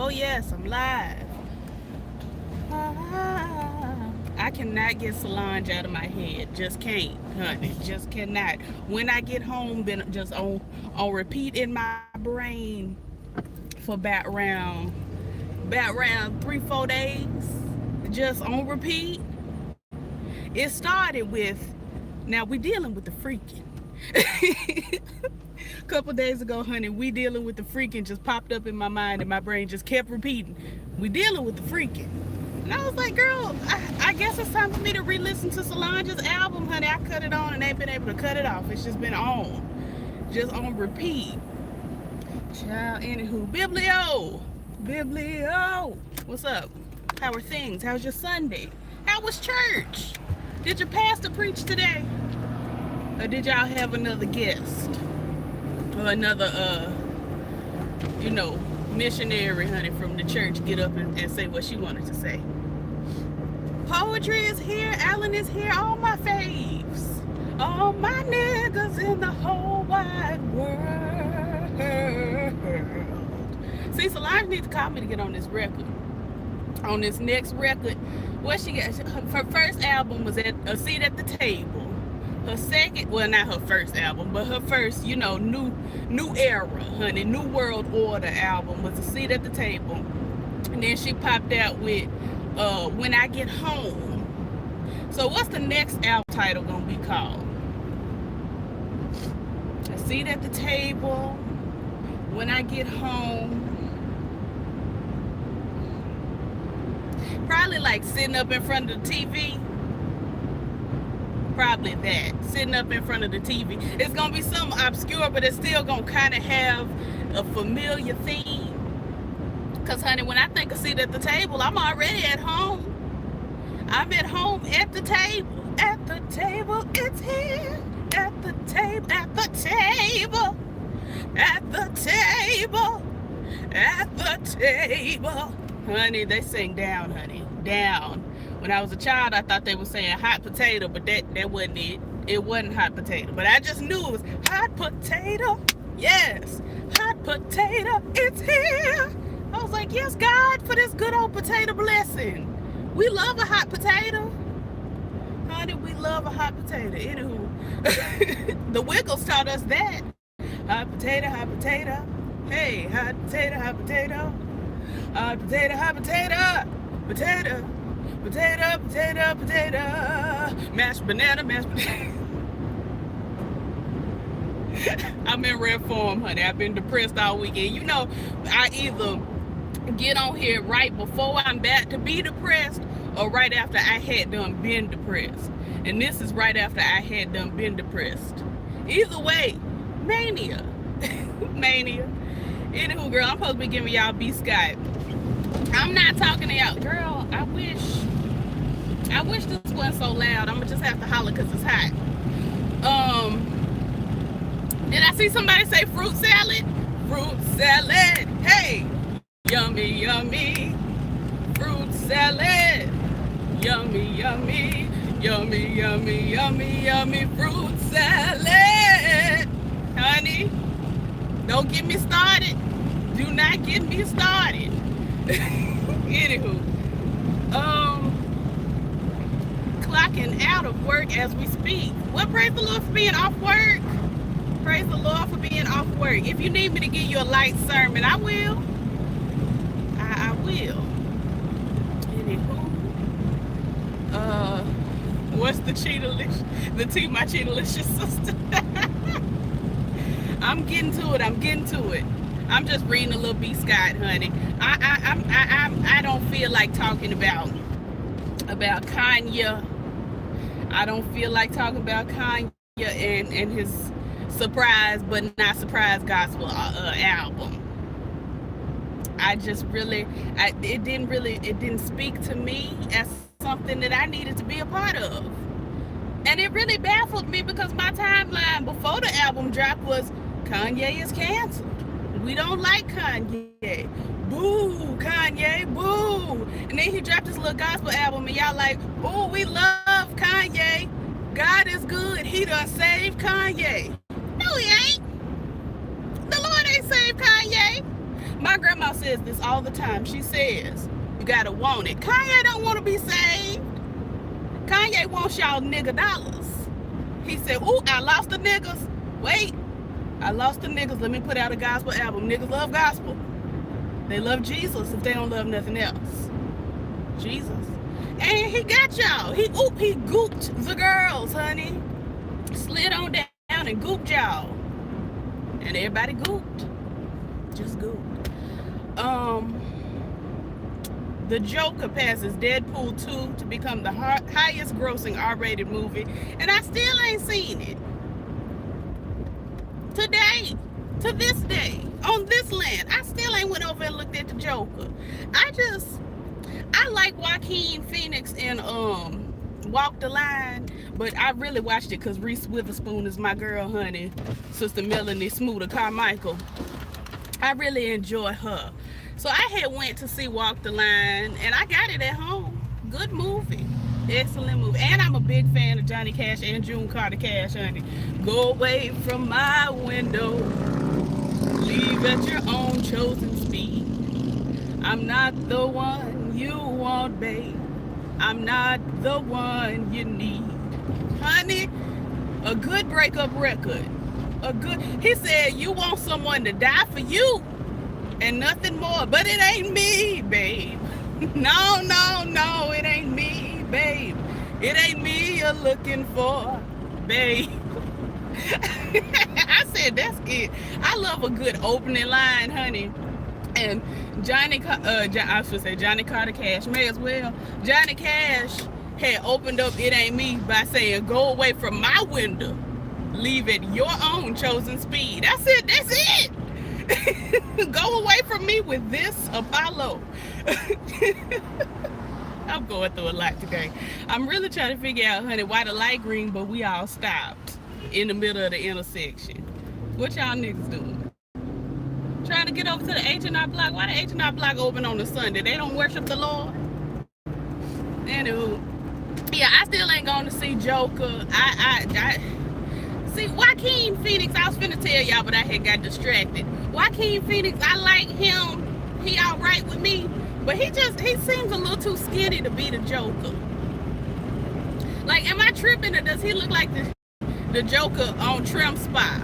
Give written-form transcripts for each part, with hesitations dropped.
Oh yes, I'm live. I cannot get Solange out of my head. Just can't, honey. Just cannot. When I get home, been just on repeat in my brain for about around 3-4 days. Just on repeat. It started with, now we dealing with the freaking. A couple days ago, honey, we dealing with the freaking just popped up in my mind and my brain just kept repeating. We dealing with the freaking. And I was like, girl, I guess it's time for me to re-listen to Solange's album, honey. I cut it on and ain't been able to cut it off. It's just been on. Just on repeat. Child, anywho. Biblio. What's up? How are things? How's your Sunday? How was church? Did your pastor preach today? Or did y'all have another guest? Or another, missionary, honey, from the church get up and say what she wanted to say? Poetry is here. Alan is here. All my faves. All my niggas in the whole wide world. See, Solange needs to call me to get on this record. On this next record. What she got? Her first album was at A Seat at the Table. Her second, well, not her first album, but her first, new era, honey, New World Order album was A Seat at the Table. And then she popped out with When I Get Home. So what's the next album title gonna be called? A Seat at the Table, When I Get Home. Probably like sitting up in front of the TV. Probably that. Sitting up in front of the TV. It's going to be something obscure, but it's still going to kind of have a familiar theme. Because, honey, when I think of seat at the table, I'm already at home. I'm at home at the table. At the table, it's here. At the table, at the table. At the table. At the table. Honey, they sing down, honey. Down. When I was a child, I thought they were saying hot potato, but that wasn't it. It wasn't hot potato. But I just knew it was hot potato. Yes. Hot potato. It's here. I was like, yes, God, for this good old potato blessing. We love a hot potato. Honey, we love a hot potato. Anywho, the Wiggles taught us that. Hot potato, hot potato. Hey, hot potato, hot potato. Hot potato, hot potato. Potato. Potato, potato, potato. Mashed banana, mashed banana. I'm in rare form, honey. I've been depressed all weekend. I either get on here right before I'm about to be depressed or right after I had done been depressed. And this is right after I had done been depressed. Either way, mania. Mania. Anywho, girl, I'm supposed to be giving y'all B.Scott. I'm not talking to y'all. Girl, I wish this wasn't so loud. I'm gonna just have to holler because it's hot. Did I see somebody say fruit salad? Fruit salad. Hey, yummy, yummy. Fruit salad. Yummy, yummy. Yummy, yummy, yummy, yummy. Fruit salad. Honey, don't get me started. Do not get me started. Anywho, clocking out of work as we speak. Well, praise the Lord for being off work. Praise the Lord for being off work. If you need me to give you a light sermon, I will. I will. Anywho, what's the cheetah-licious? My cheetah-licious sister. I'm getting to it. I'm just reading a Lil B.Scott, honey. I don't feel like talking about Kanye. I don't feel like talking about Kanye and his surprise but not surprise gospel album. I just really, it didn't speak to me as something that I needed to be a part of. And it really baffled me because my timeline before the album drop was Kanye is canceled. We don't like Kanye. Boo, Kanye, boo. And then he dropped his little gospel album and y'all like, oh, we love Kanye. God is good. He done saved Kanye. No, he ain't. The Lord ain't saved Kanye. My grandma says this all the time. She says, you gotta want it. Kanye don't want to be saved. Kanye wants y'all nigga dollars. He said, ooh, I lost the niggas. Wait, I lost the niggas. Let me put out a gospel album. Niggas love gospel. They love Jesus if they don't love nothing else. Jesus. And he got y'all. He gooped the girls, honey. Slid on down and gooped y'all. And everybody gooped. Just gooped. The Joker passes Deadpool 2 to become the highest grossing R-rated movie, and I still ain't seen it. Today, to this day, on this land, I still ain't went over and looked at the Joker. I like Joaquin Phoenix in Walk the Line, but I really watched it because Reese Witherspoon is my girl, honey. Sister Melanie Smoother Carmichael. I really enjoy her. So I had went to see Walk the Line, and I got it at home. Good movie. Excellent movie. And I'm a big fan of Johnny Cash and June Carter Cash, honey. Go away from my window. Leave at your own chosen speed. I'm not the one you want, babe. I'm not the one you need. Honey, a good breakup record. He said, you want someone to die for you and nothing more, but it ain't me, babe. No, it ain't me, babe. It ain't me you're looking for, babe. I said, that's it. I love a good opening line, honey. And Johnny Carter Cash, may as well. Johnny Cash had opened up It Ain't Me by saying, go away from my window. Leave at your own chosen speed. That's it. Go away from me with this Apollo. I'm going through a lot today. I'm really trying to figure out, honey, why the light green, but we all stopped in the middle of the intersection. What y'all niggas doing? Trying to get over to the H&R Block. Why the H&R Block open on a Sunday? They don't worship the Lord? Anywho, yeah, I still ain't going to see Joker. I see Joaquin Phoenix. I was finna tell y'all, but I had got distracted. Joaquin Phoenix, I like him. He all right with me, but he seems a little too skinny to be the Joker. Like, am I tripping, or does he look like the Joker on Trim Spa?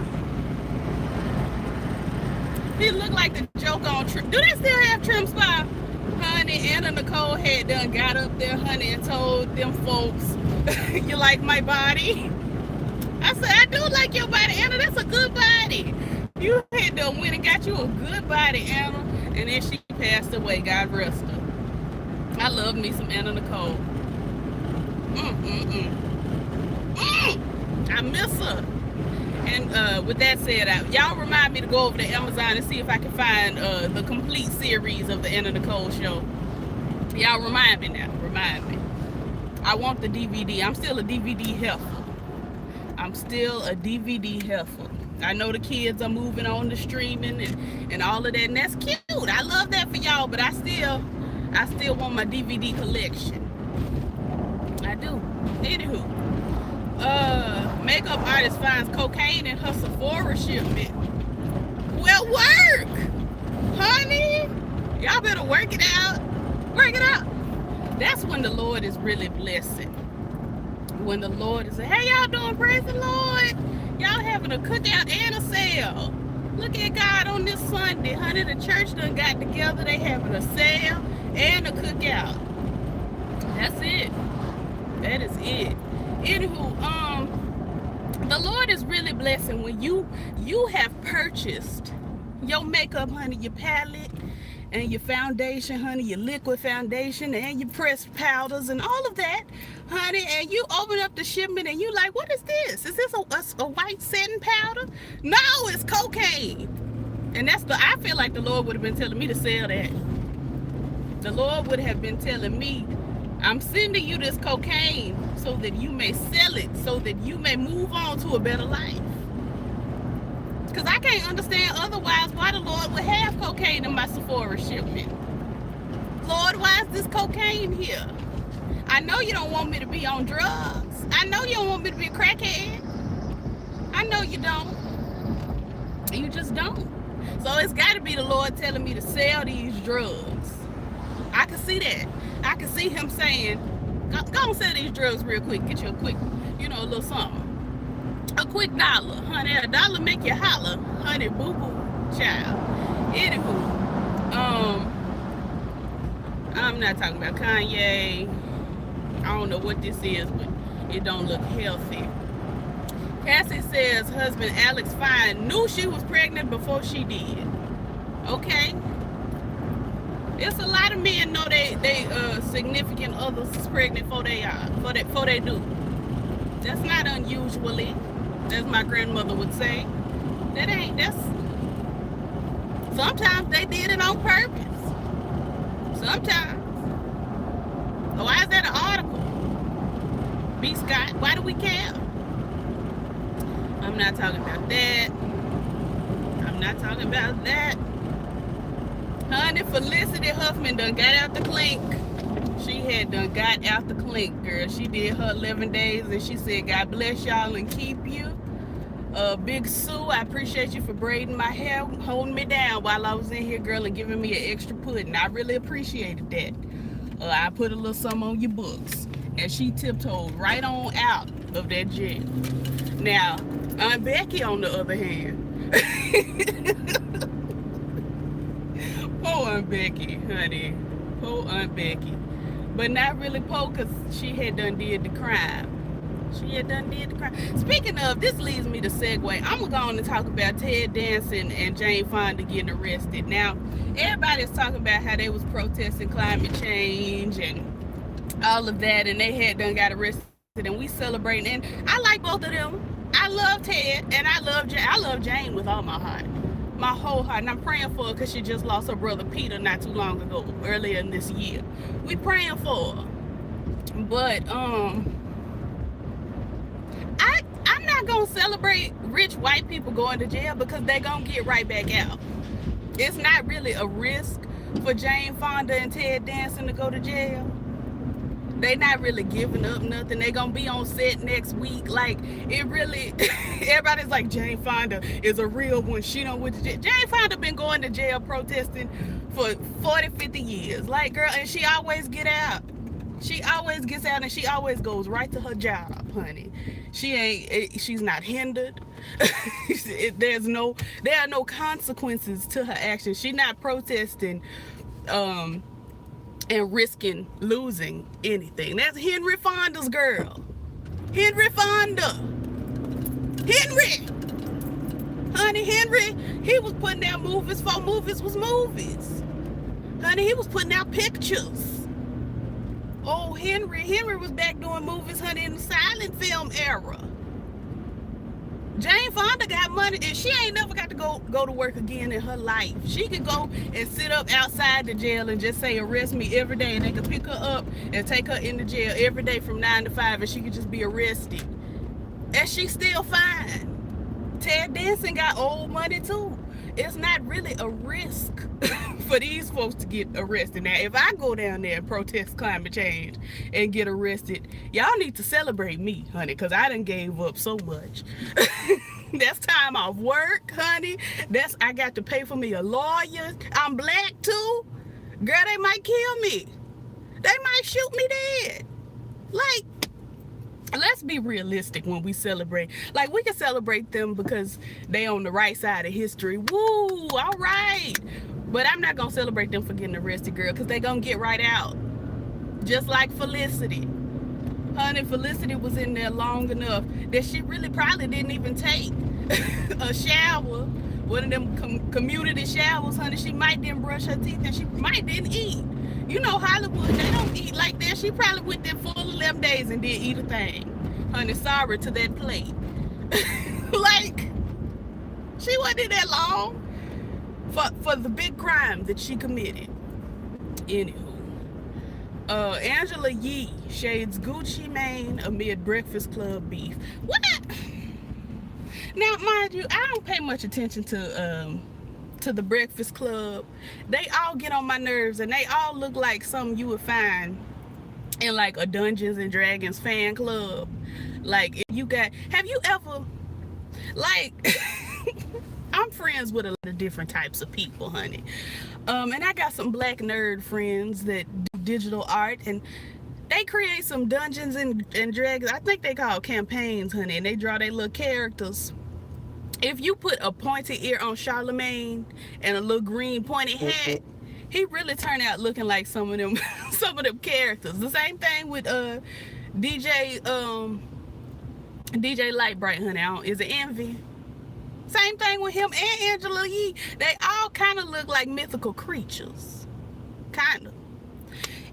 He look like the Joker on Trim. Do they still have Trim Spa? Honey, Anna Nicole had done got up there, honey, and told them folks, you like my body? I said, I do like your body, Anna. That's a good body. You had done went and got you a good body, Anna. And then she passed away. God rest her. I love me some Anna Nicole. I miss her. And with that said, y'all remind me to go over to Amazon and see if I can find the complete series of the Anna Nicole show. Y'all remind me now. Remind me. I want the DVD. I'm still a DVD heifer. I know the kids are moving on to streaming and all of that, and that's cute. I love that for y'all, but I still want my DVD collection. I do. Anywho, makeup artist finds cocaine in her Sephora shipment. Well, work, honey. Y'all better work it out. Work it out. That's when the Lord is really blessing. When the Lord is saying, hey, y'all doing, praise the Lord. Y'all having a cookout and a sale. Look at God on this Sunday, honey. The church done got together. They having a sale and a cookout. That's it. That is it. Anywho, the Lord is really blessing when you have purchased your makeup, honey, your palette and your foundation, honey, your liquid foundation and your pressed powders and all of that, honey, and you open up the shipment and you like, what is this? Is this a white satin powder? No, it's cocaine. And I feel like the Lord would have been telling me to sell that. The Lord would have been telling me, I'm sending you this cocaine so that you may sell it, so that you may move on to a better life. Because I can't understand otherwise why the Lord would have cocaine in my Sephora shipment. Lord, why is this cocaine here? I know you don't want me to be on drugs. I know you don't want me to be a crackhead. I know you don't. You just don't. So it's got to be the Lord telling me to sell these drugs. I can see that. I can see him saying, go and sell these drugs real quick. Get you a quick, a little something. A quick dollar, honey. A dollar make you holler, honey. Boo boo, child. Anywho, I'm not talking about Kanye. I don't know what this is, but it don't look healthy. Cassie says husband Alex Fine knew she was pregnant before she did. Okay. It's a lot of men know they significant others is pregnant before they do. That's not unusually, as my grandmother would say. That's sometimes they did it on purpose. Sometimes. Why is that an article? B.Scott, why do we care? I'm not talking about that. I'm not talking about that. Honey, Felicity Huffman done got out the clink. She had done got out the clink, girl. She did her 11 days and she said, God bless y'all and keep you. Big Sue, I appreciate you for braiding my hair, holding me down while I was in here, girl, and giving me an extra pudding. I really appreciated that. I put a little something on your books. And she tiptoed right on out of that jail. Now, Aunt Becky, on the other hand. Poor Aunt Becky, honey. Poor Aunt Becky. But not really poor, because she had done did the crime. Speaking of, this leads me to segue. I'm going to go on and talk about Ted Danson and Jane Fonda getting arrested. Now, everybody's talking about how they was protesting climate change and all of that, and they had done got arrested, and we celebrating. And I like both of them. I love Ted, and I love Jane with all my heart. My whole heart. And I'm praying for her because she just lost her brother Peter not too long ago, earlier in this year. We praying for her. But, I'm not going to celebrate rich white people going to jail because they're going to get right back out. It's not really a risk for Jane Fonda and Ted Danson to go to jail. They not really giving up nothing. They going to be on set next week. Like, it really, everybody's like, Jane Fonda is a real one. She don't went to jail. Jane Fonda been going to jail protesting for 40, 50 years. Like, girl, and she always get out. She always gets out and she always goes right to her job, honey. She's not hindered. There are no consequences to her actions. She's not protesting and risking losing anything. That's Henry Fonda's girl. Henry Fonda. Honey, Henry, he was putting out movies before movies was movies. Honey, he was putting out pictures. Oh, Henry was back doing movies, honey, in the silent film era. Jane Fonda got money, and she ain't never got to go to work again in her life. She could go and sit up outside the jail and just say, arrest me every day, and they could pick her up and take her into jail every day from 9 to 5, and she could just be arrested. And she's still fine. Ted Danson got old money, too. It's not really a risk for these folks to get arrested. Now, if I go down there and protest climate change and get arrested, y'all need to celebrate me, honey, because I done gave up so much. That's time off work, honey. I got to pay for me a lawyer. I'm black, too. Girl, they might kill me. They might shoot me dead. Like, let's be realistic when we celebrate. Like, we can celebrate them because they on the right side of history. Woo, all right. But I'm not going to celebrate them for getting arrested, girl, because they going to get right out. Just like Felicity. Honey, Felicity was in there long enough that she really probably didn't even take a shower. One of them community showers, honey. She might didn't brush her teeth and she might didn't eat. You know, Hollywood, they don't eat like that. She probably went there full 11 days and didn't eat a thing. Honey, sorry to that plate. Like, she wasn't in that long for the big crime that she committed. Anywho, Angela Yee shades Gucci Mane amid Breakfast Club beef. What? Now, mind you, I don't pay much attention to the Breakfast Club. They all get on my nerves, and they all look like something you would find in like a Dungeons and Dragons fan club. Like, if you got, have you ever, like, I'm I'm friends with a lot of different types of people, honey. And I got some black nerd friends that do digital art, and they create some dungeons and dragons. I think they call campaigns, honey, and they draw their little characters. If you put a pointy ear on Charlemagne and a little green pointy hat, he really turned out looking like some of them characters. The same thing with DJ Lightbright, honey. Is it Envy? Same thing with him and Angela Yee. They all kind of look like mythical creatures. Kind of.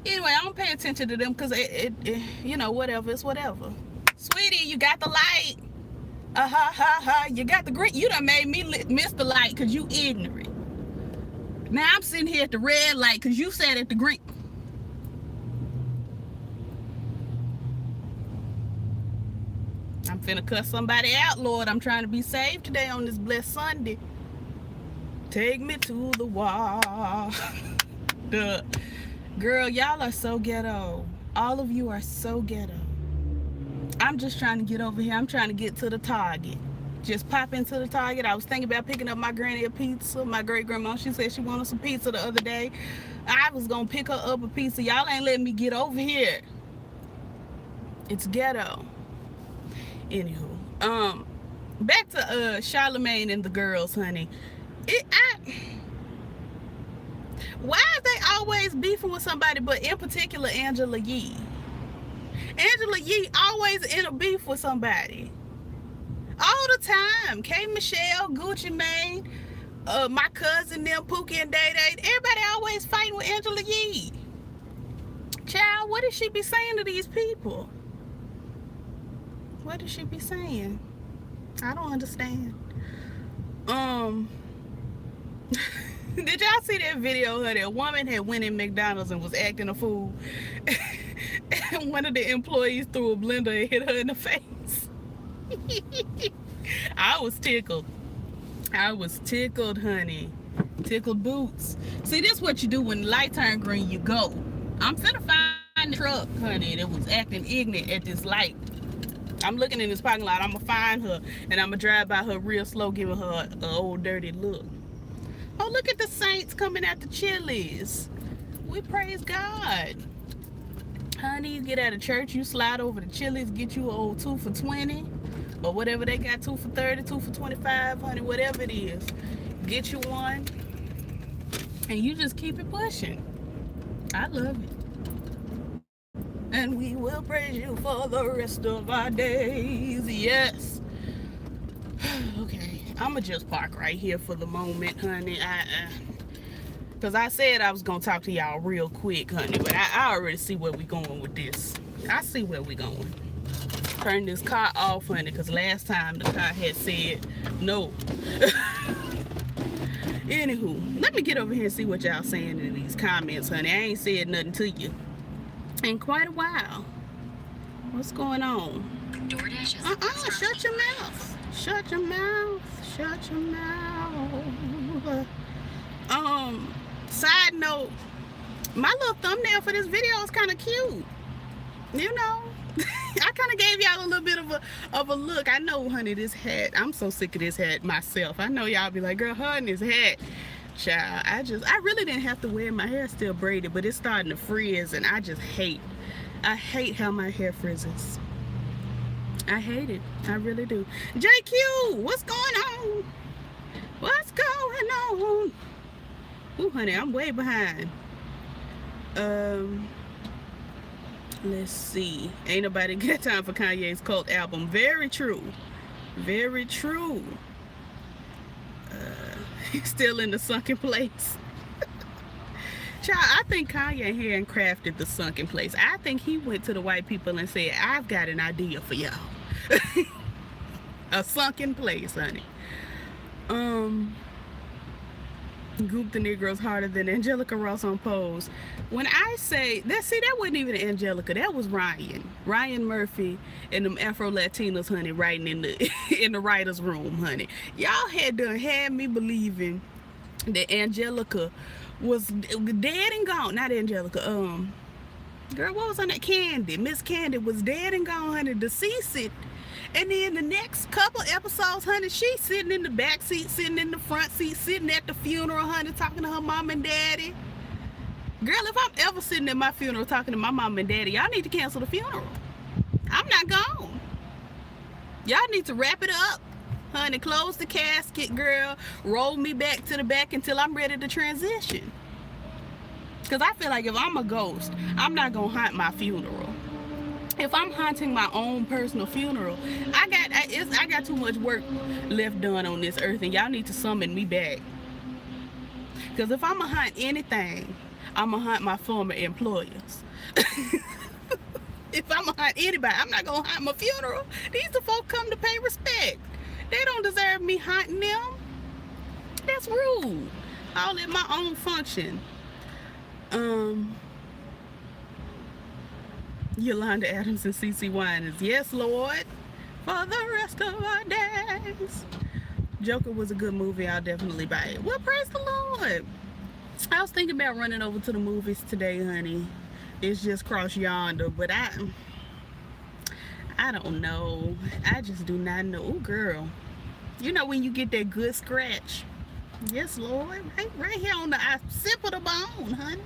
Anyway, I don't pay attention to them because it you know, whatever. It's whatever. Sweetie, you got the light. You got the green. You done made me miss the light because you ignorant. Now I'm sitting here at the red light because you said at the green. I'm finna cuss somebody out, Lord. I'm trying to be saved today on this blessed Sunday. Take me to the wall. Duh. Girl, y'all are so ghetto. All of you are so ghetto. I'm just trying to get over here. I'm trying to get to the Target. Just pop into the Target. I was thinking about picking up my granny a pizza. My great grandma, she said she wanted some pizza the other day. I was gonna pick her up a pizza. Y'all ain't letting me get over here. It's ghetto. Anywho, back to Charlemagne and the girls, honey. Why are they always beefing with somebody, but in particular Angela Yee? Angela Yee always in a beef with somebody. All the time. K. Michelle, Gucci Mane, my cousin them, Pookie and Day Day. Everybody always fighting with Angela Yee. Child, what does she be saying to these people? What does she be saying? I don't understand. Did y'all see that video of that woman had went in McDonald's and was acting a fool? And one of the employees threw a blender and hit her in the face. I was tickled. I was tickled, honey. Tickled boots. See, this is what you do when the light turn green, you go. I'm finna find the truck, honey, that was acting ignorant at this light. I'm looking in this parking lot. I'm gonna find her and I'm gonna drive by her real slow, giving her an old dirty look. Oh, look at the saints coming out the Chili's. We praise God. Honey, you get out of church, you slide over to Chili's, get you an old 2 for $20 or whatever they got, 2 for $30, 2 for $25, honey, whatever it is. Get you one and you just keep it pushing. I love it. And we will praise you for the rest of our days. Yes. Okay, I'ma just park right here for the moment, honey. Because I said I was gonna talk to y'all real quick, honey, but I already see where we going with this. I see where we going. Turn this car off, honey, because last time the car had said no. Anywho, let me get over here and see what y'all saying in these comments, honey. I ain't said nothing to you in quite a while. What's going on? Shut your mouth. Shut your mouth. Shut your mouth. Side note, my little thumbnail for this video is kind of cute. You know, I kind of gave y'all a little bit of a look. I know, honey, this hat, I'm so sick of this hat myself. I know y'all be like, girl, her and this hat. Child, I really didn't have to wear my hair still braided, but it's starting to frizz, and I hate how my hair frizzes. I hate it. I really do. JQ, what's going on? What's going on? Ooh, honey, I'm way behind. Let's see. Ain't nobody got time for Kanye's cult album. Very true. Very true. He's still in the sunken place. Child, I think Kanye handcrafted the sunken place. I think he went to the white people and said, I've got an idea for y'all. A sunken place, honey. Goop the Negroes harder than Angelica Ross on Pose. When I say that, see, that wasn't even Angelica, that was Ryan Murphy and them Afro Latinos, honey, writing in the in the writer's room, honey. Y'all had me believing that Angelica was dead and gone. Not Angelica, girl, what was her name? Candy. Miss Candy was dead and gone, honey, deceased. And then the next couple episodes, honey, she's sitting in the back seat, sitting in the front seat, sitting at the funeral, honey, talking to her mom and daddy. Girl, if I'm ever sitting at my funeral talking to my mom and daddy, y'all need to cancel the funeral. I'm not gone. Y'all need to wrap it up. Honey, close the casket, girl. Roll me back to the back until I'm ready to transition. Because I feel like if I'm a ghost, I'm not going to haunt my funeral. If I'm haunting my own personal funeral, I got too much work left done on this earth, and y'all need to summon me back. Because if I'm going to haunt anything, I'm going to hunt my former employers. If I'm going to hunt anybody, I'm not going to hunt my funeral. These the folk come to pay respect. They don't deserve me hunting them. That's rude. All in my own function. Yolanda Adams and CeCe Winans. Yes, Lord. For the rest of our days. Joker was a good movie. I'll definitely buy it. Well, praise the Lord. I was thinking about running over to the movies today, honey. It's just cross yonder, but I don't know. I just do not know. Ooh, girl. You know when you get that good scratch? Yes, Lord. Right here on the sip of the bone, honey.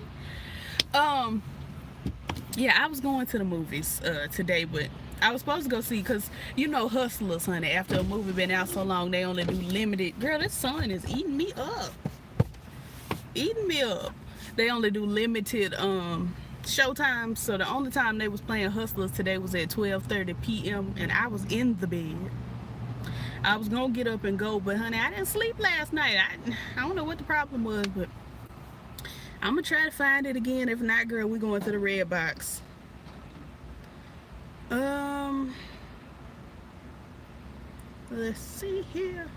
Yeah, I was going to the movies today, but I was supposed to go see, because you know Hustlers, honey. After a movie been out so long, they only do limited. Girl, this sun is eating me up. Eating me up. They only do limited showtime, so the only time they was playing Hustlers today was at 12:30 p.m. and I was in the bed. I was gonna get up and go, but honey, I didn't sleep last night. I don't know what the problem was, but I'm gonna try to find it again. If not, girl, we're going to the Red Box. Let's see here.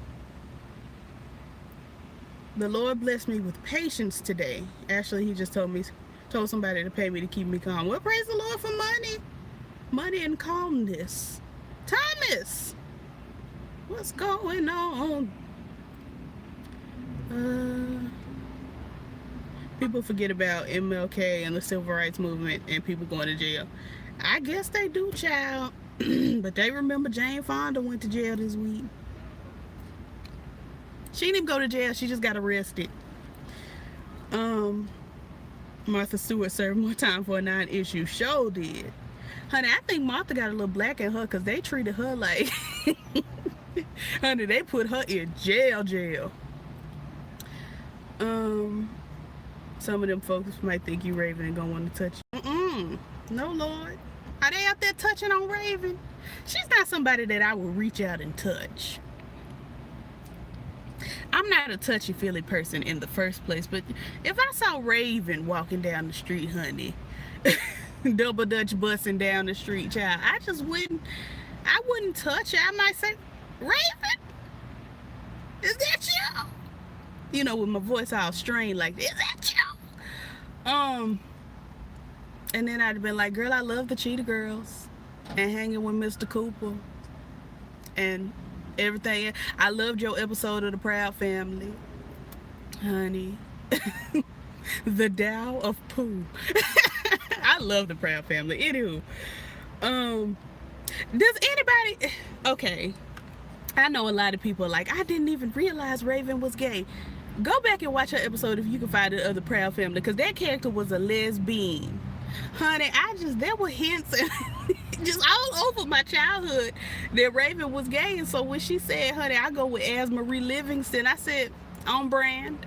The Lord blessed me with patience today. Actually, he just told somebody to pay me to keep me calm. Well, praise the Lord for money and calmness. Thomas, what's going on? People forget about MLK and the civil rights movement and people going to jail. I guess they do, child. But they remember Jane Fonda went to jail this week. She didn't even go to jail. She just got arrested. Martha Stewart served more time for a non-issue. Show did. Honey, I think Martha got a little black in her because they treated her like... honey, they put her in jail. Some of them folks might think you Raven and gonna want to touch you. No, Lord. Are they out there touching on Raven? She's not somebody that I would reach out and touch. I'm not a touchy-feely person in the first place, but if I saw Raven walking down the street, honey, double Dutch busting down the street, child, I wouldn't touch her. I might say, Raven, is that you? You know, with my voice all strained like, is that you? And then I'd have been like, girl, I love the Cheetah Girls and hanging with Mr. Cooper and everything. I loved your episode of the Proud Family, honey. The Tao of Pooh. I love the Proud Family. Anywho, does anybody... Okay, I know a lot of people are like, I didn't even realize Raven was gay. Go back and watch her episode if you can find it of the Proud Family, because that character was a lesbian. Honey, there were hints just all over my childhood that Raven was gay. And so when she said, honey, I go with Asmarie Livingston, I said, on brand.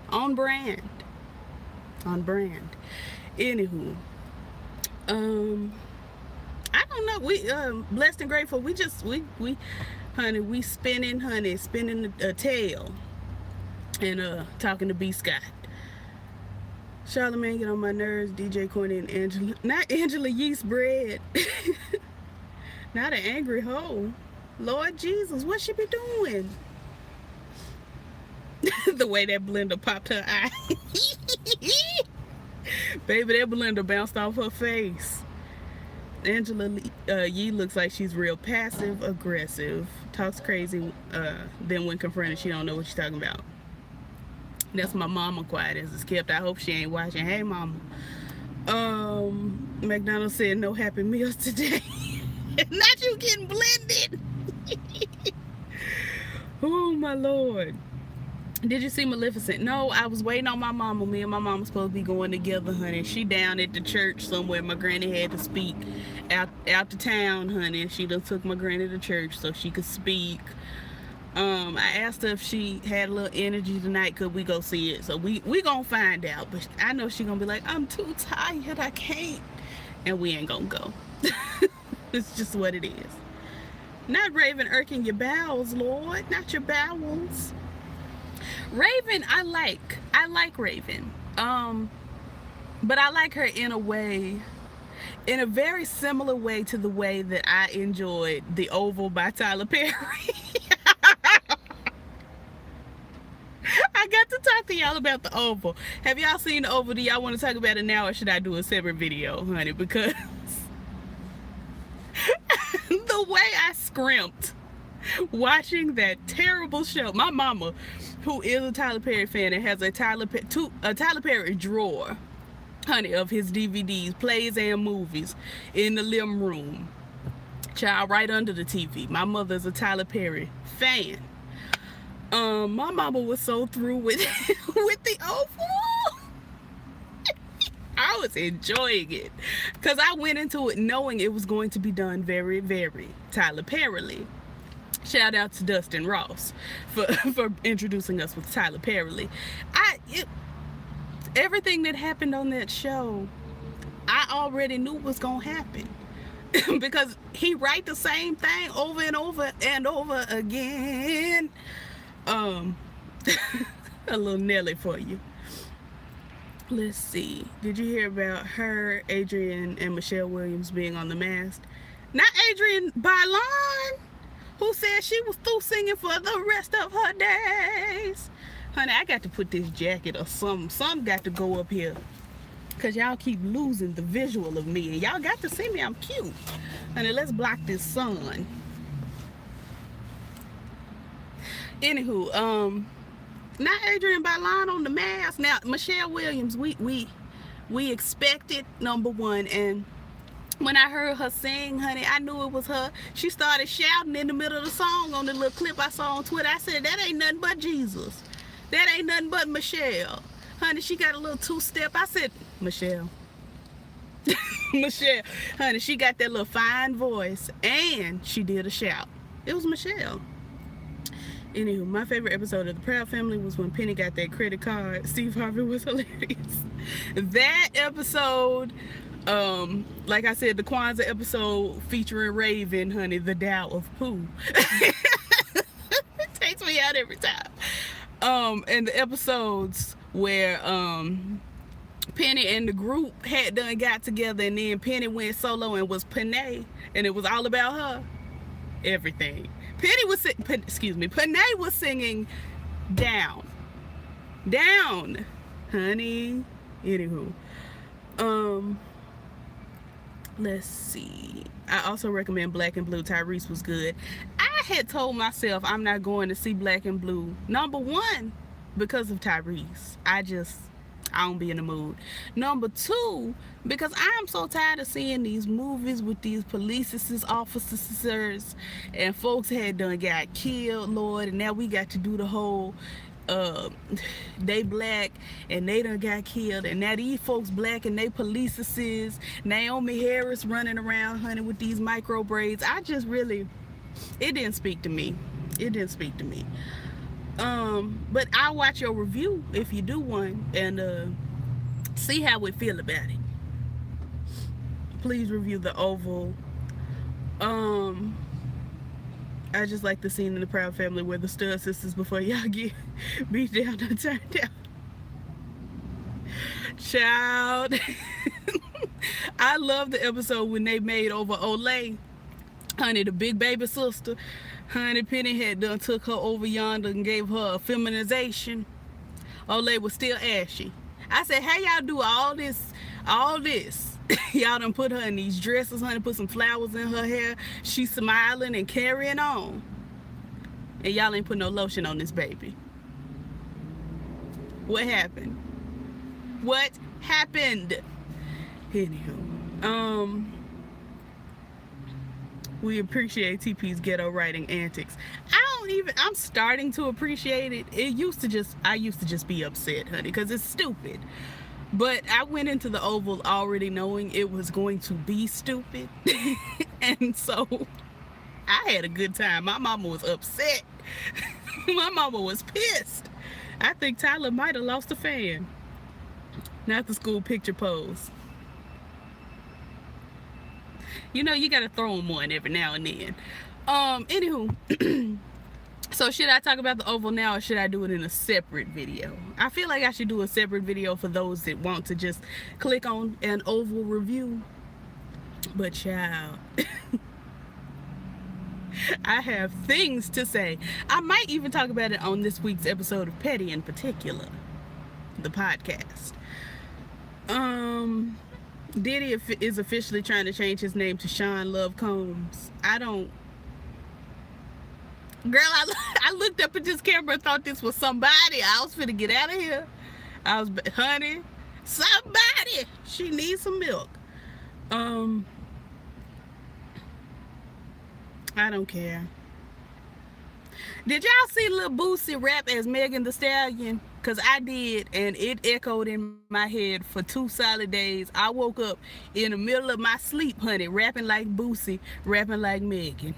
Anywho, I don't know. We blessed and grateful. We honey, we spinning a tail and talking to B.Scott. Charlamagne get on my nerves. DJ Corny and Angela. Not Angela Yeast Bread. Not an angry hoe. Lord Jesus, what she be doing? The way that blender popped her eye. Baby, that blender bounced off her face. Angela Yee looks like she's real passive aggressive. Talks crazy. Then when confronted, she don't know what she's talking about. That's my mama, quiet as it's kept. I hope she ain't watching. Hey, mama. McDonald's said no Happy Meals today. Not you getting blended. Oh my Lord. Did you see Maleficent? No, I was waiting on my mama. Me and my mama supposed to be going together, honey. She down at the church somewhere. My granny had to speak out to town, honey. She done took my granny to church so she could speak. I asked her if she had a little energy tonight. Could we go see it? So we gonna find out. But I know she gonna be like, I'm too tired. I can't. And we ain't gonna go. It's just what it is. Not Raven irking your bowels, Lord. Not your bowels. Raven, I like Raven. But I like her in a way, in a very similar way to the way that I enjoyed The Oval by Tyler Perry. I got to talk to y'all about The Oval. Have y'all seen The Oval? Do y'all want to talk about it now, or should I do a separate video, honey? Because the way I scrimped watching that terrible show. My mama, who is a Tyler Perry fan and has a Tyler Perry drawer, honey, of his DVDs, plays and movies in the living room. Child, right under the TV. My mother's a Tyler Perry fan. My mama was so through with The Oval. I was enjoying it because I went into it knowing it was going to be done very, very Tyler Perry. Shout out to Dustin Ross for introducing us with Tyler Perry. Everything that happened on that show, I already knew was gonna happen because he write the same thing over and over and over again. A little Nelly for you. Let's see. Did you hear about her, Adrian, and Michelle Williams being on The Masked? Not Adrian Bailon, who said she was through singing for the rest of her days. Honey, I got to put this jacket or some got to go up here. Because y'all keep losing the visual of me. And y'all got to see me. I'm cute. Honey, let's block this sun. Anywho, not Adrian Bailon on The Mask. Now, Michelle Williams, we expected, number one, and when I heard her sing, honey, I knew it was her. She started shouting in the middle of the song on the little clip I saw on Twitter. I said, that ain't nothing but Jesus. That ain't nothing but Michelle. Honey, she got a little two-step. I said, Michelle. Michelle. Honey, she got that little fine voice, and she did a shout. It was Michelle. Anywho, my favorite episode of The Proud Family was when Penny got that credit card. Steve Harvey was hilarious. That episode, like I said, the Kwanzaa episode featuring Raven, honey, the Tao of Pooh. It takes me out every time. And the episodes where Penny and the group had done got together, and then Penny went solo and was Panay, and it was all about her. Everything. Penny was Panay was singing down, honey. Anywho, let's see. I also recommend Black and Blue. Tyrese was good. I had told myself I'm not going to see Black and Blue. Number one, because of Tyrese. I don't be in the mood. Number two, because I'm so tired of seeing these movies with these police officers and folks had done got killed, Lord, and now we got to do the whole they black and they done got killed, and now these folks black and they police. Naomi Harris running around, honey, with these micro braids. I just really, it didn't speak to me. But I'll watch your review if you do one and see how we feel about it. Please review The Oval. I just like the scene in The Proud Family where the Stud Sisters, before y'all get beat down and turned down. Child. I love the episode when they made over Olay, honey, the big baby sister. Honey, Penny had done took her over yonder and gave her a feminization. Olay was still ashy. I said, how y'all do all this? Y'all done put her in these dresses, honey, put some flowers in her hair. She's smiling and carrying on. And y'all ain't put no lotion on this baby. What happened? Anywho. We appreciate TP's ghetto writing antics. I'm starting to appreciate it. I used to just be upset, honey, because it's stupid. But I went into the Oval already knowing it was going to be stupid. And so I had a good time. My mama was upset. My mama was pissed. I think Tyler might have lost a fan. Not the school picture pose. You know, you gotta throw them one every now and then. Anywho, so should I talk about the Oval now, or should I do it in a separate video? I feel like I should do a separate video for those that want to just click on an Oval review. But child, I have things to say. I might even talk about it on this week's episode of Petty in particular, the podcast. Diddy is officially trying to change his name to Sean Love Combs. Girl, I looked up at this camera and thought this was somebody. I was finna get out of here. Honey, somebody. She needs some milk. I don't care. Did y'all see Lil Boosie rap as Megan Thee Stallion? Because I did, and it echoed in my head for 2 solid days. I woke up in the middle of my sleep, honey, rapping like Boosie, rapping like Megan.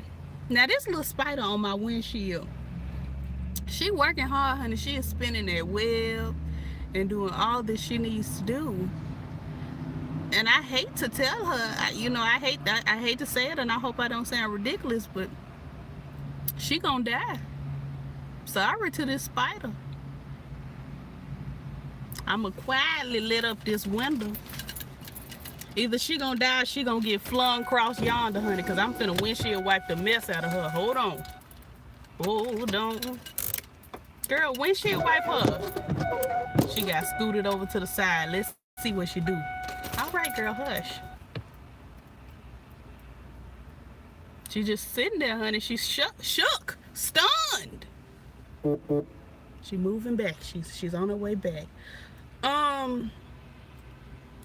Now, this little spider on my windshield, she working hard, honey. She is spinning that web and doing all that she needs to do. And I hate to tell her, I hate to say it, and I hope I don't sound ridiculous, but she gonna die. Sorry to this spider. I'ma quietly lit up this window. Either she gonna die or she gonna get flung across yonder, honey, because I'm finna windshield wipe the mess out of her. Hold on. Hold on. Girl, windshield wipe her. She got scooted over to the side. Let's see what she do. All right, girl, hush. She just sitting there, honey. She's shook, stunned. She moving back. She's on her way back.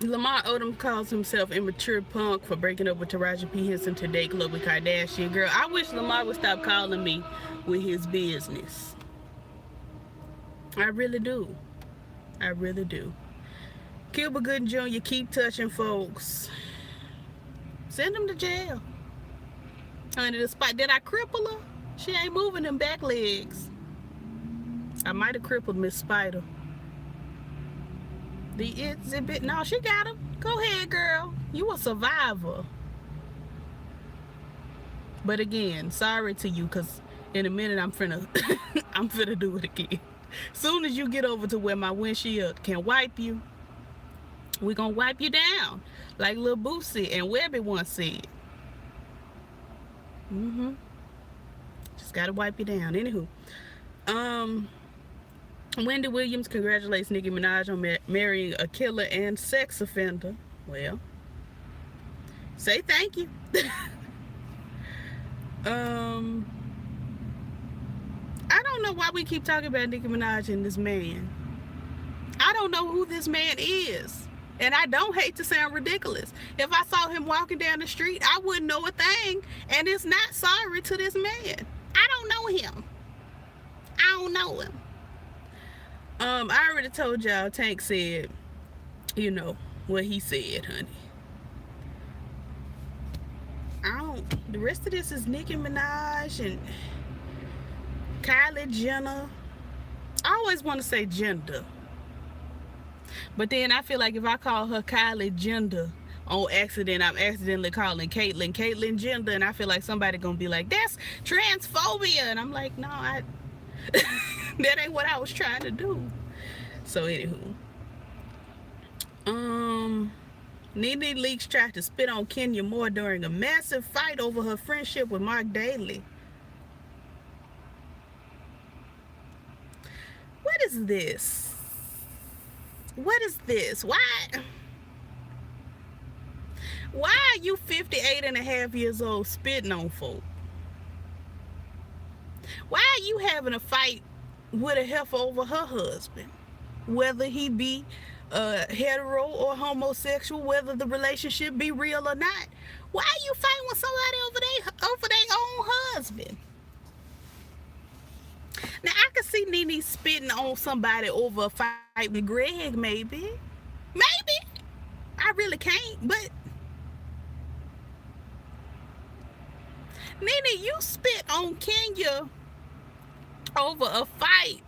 Lamar Odom calls himself immature punk for breaking up with Taraji P. Henson to date Khloe Kardashian. Girl, I wish Lamar would stop calling me with his business. I really do. I really do. Cuba Gooding Jr., keep touching folks. Send him to jail. Honey, did I cripple her? She ain't moving them back legs. I might have crippled Miss Spider. The exhibit. No, she got him. Go ahead, girl. You a survivor. But again, sorry to you, because in a minute I'm finna do it again. Soon as you get over to where my windshield can wipe you, we gonna wipe you down. Like Lil Boosie and Webby once said. Just gotta wipe you down. Anywho. Wendy Williams congratulates Nicki Minaj on marrying a killer and sex offender. Well, say thank you. I don't know why we keep talking about Nicki Minaj and this man. I don't know who this man is. And I don't hate to sound ridiculous. If I saw him walking down the street, I wouldn't know a thing. And it's not sorry to this man. I don't know him. I don't know him. I already told y'all Tank said, what he said, honey. The rest of this is Nicki Minaj and Kylie Jenner. I always want to say gender. But then I feel like if I call her Kylie Jenner on accident, I'm accidentally calling Caitlyn Jenner, and I feel like somebody gonna be like, that's transphobia. And I'm like, no, that ain't what I was trying to do. So anywho, Nene Leakes tried to spit on Kenya Moore during a massive fight over her friendship with Mark Daly. What is this? What is this? Why are you 58 and a half years old spitting on folk? Why are you having a fight with a heifer over her husband? Whether he be hetero or homosexual, whether the relationship be real or not. Why are you fighting with somebody over their own husband? Now I can see Nene spitting on somebody over a fight with Greg, maybe. I really can't, but Nene, you spit on Kenya over a fight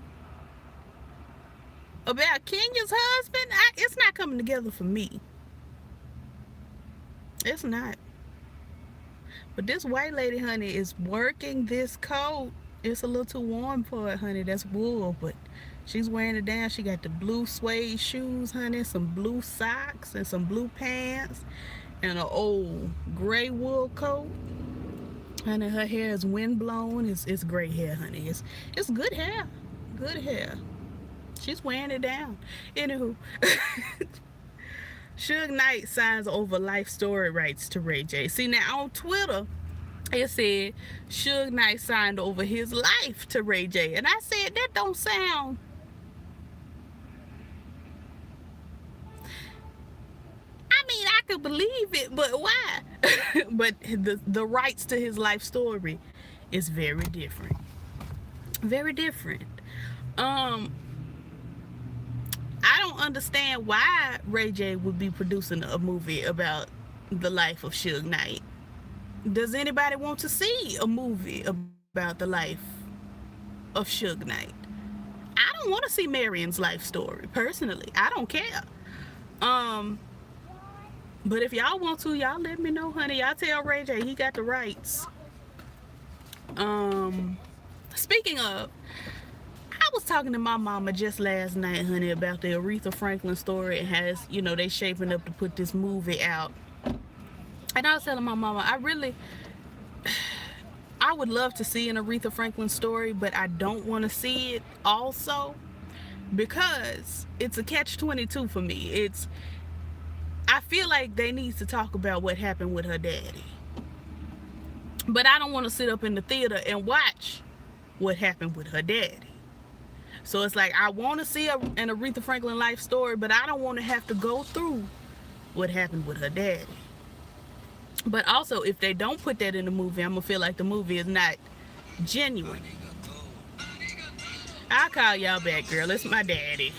about Kenya's husband. It's not coming together for me. It's not. But this white lady, honey, is working this coat. It's a little too warm for it, honey. That's wool, but she's wearing it down. She got the blue suede shoes, honey, some blue socks and some blue pants and an old gray wool coat. Honey, her hair is windblown. It's gray hair, honey. It's good hair. Good hair. She's wearing it down. Anywho, Suge Knight signs over life story rights to Ray J. See, now on Twitter, it said Suge Knight signed over his life to Ray J. And I said, that don't sound... I mean, I could believe it, but why? But the rights to his life story is very different. Very different. I don't understand why Ray J would be producing a movie about the life of Suge Knight. Does anybody want to see a movie about the life of Suge Knight? I don't want to see Marion's life story, personally. I don't care. But if y'all want to, y'all let me know, honey. Y'all tell Ray J he got the rights. Speaking of, I was talking to my mama just last night, honey, about the Aretha Franklin story. It has, you know, they shaping up to put this movie out. And I was telling my mama, I would love to see an Aretha Franklin story, but I don't want to see it also because it's a catch-22 for me. I feel like they need to talk about what happened with her daddy. But I don't want to sit up in the theater and watch what happened with her daddy. So it's like, I want to see an Aretha Franklin life story, but I don't want to have to go through what happened with her daddy. But also, if they don't put that in the movie, I'm going to feel like the movie is not genuine. I'll call y'all back, girl. It's my daddy.